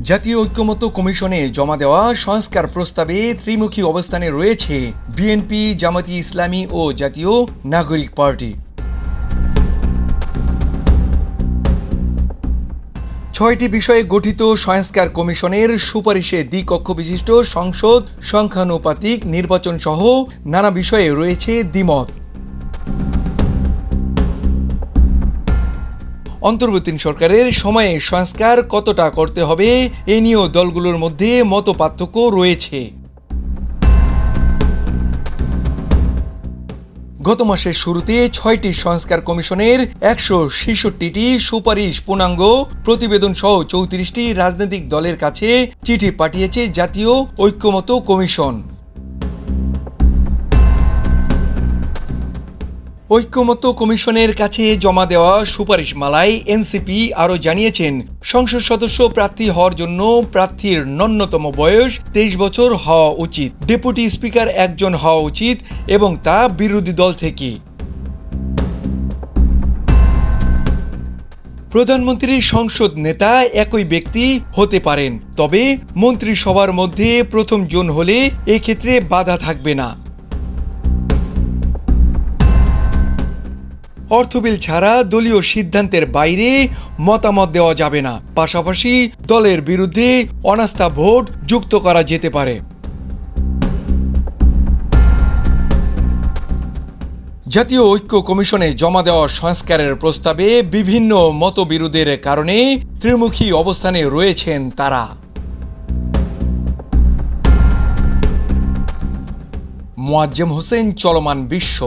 জাতীয় ঐক্যমত্য কমিশনে জমা দেওয়া সংস্কার প্রস্তাবে ত্রিমুখী অবস্থানে রয়েছে বিএনপি, জামায়াতে ইসলামী ও জাতীয় নাগরিক পার্টি। ৬টি বিষয়ে গঠিত সংস্কার কমিশনের সুপারিশে দ্বিকক্ষ বিশিষ্ট সংসদ, সংখ্যানুপাতিক নির্বাচন সহ নানা বিষয়ে রয়েছে দ্বিমত। অন্তর্বর্তী সরকারের সময়ে সংস্কার কতটা করতে হবে এ নিয়েও দলগুলোর মধ্যে মতপার্থক্য রয়েছে। গত মাসের শুরুতে ৬টি সংস্কার কমিশনের ১৬৬টি সুপারিশ পূর্ণাঙ্গ প্রতিবেদন সহ ৩৪টি রাজনৈতিক দলের কাছে চিঠি পাঠিয়েছে জাতীয় ঐক্যমত্য কমিশন। ঐক্যমত্য কমিশনের কাছে জমা দেওয়া সুপারিশমালায় এনসিপি আরও জানিয়েছেন, সংসদ সদস্য প্রার্থী হওয়ার জন্য প্রার্থীর ন্যূনতম বয়স ২৩ বছর হওয়া উচিত, ডেপুটি স্পিকার একজন হওয়া উচিত এবং তা বিরোধী দল থেকে। প্রধানমন্ত্রী সংসদ নেতা একই ব্যক্তি হতে পারেন, তবে মন্ত্রিসভার মধ্যে প্রথম জন হলে এক্ষেত্রে বাধা থাকবে না। অর্থবিল ছাড়া দলীয় সিদ্ধান্তের বাইরে মতামত দেওয়া যাবে না, পাশাপাশি দলের বিরুদ্ধে অনাস্থা ভোট যুক্ত করা যেতে পারে। জাতীয় ঐক্য কমিশনে জমা দেওয়া সংস্কারের প্রস্তাবে বিভিন্ন মতবিরোধের কারণে ত্রিমুখী অবস্থানে রয়েছেন তারা। মোয়াজ্জেম হোসেন, চলমান বিশ্ব।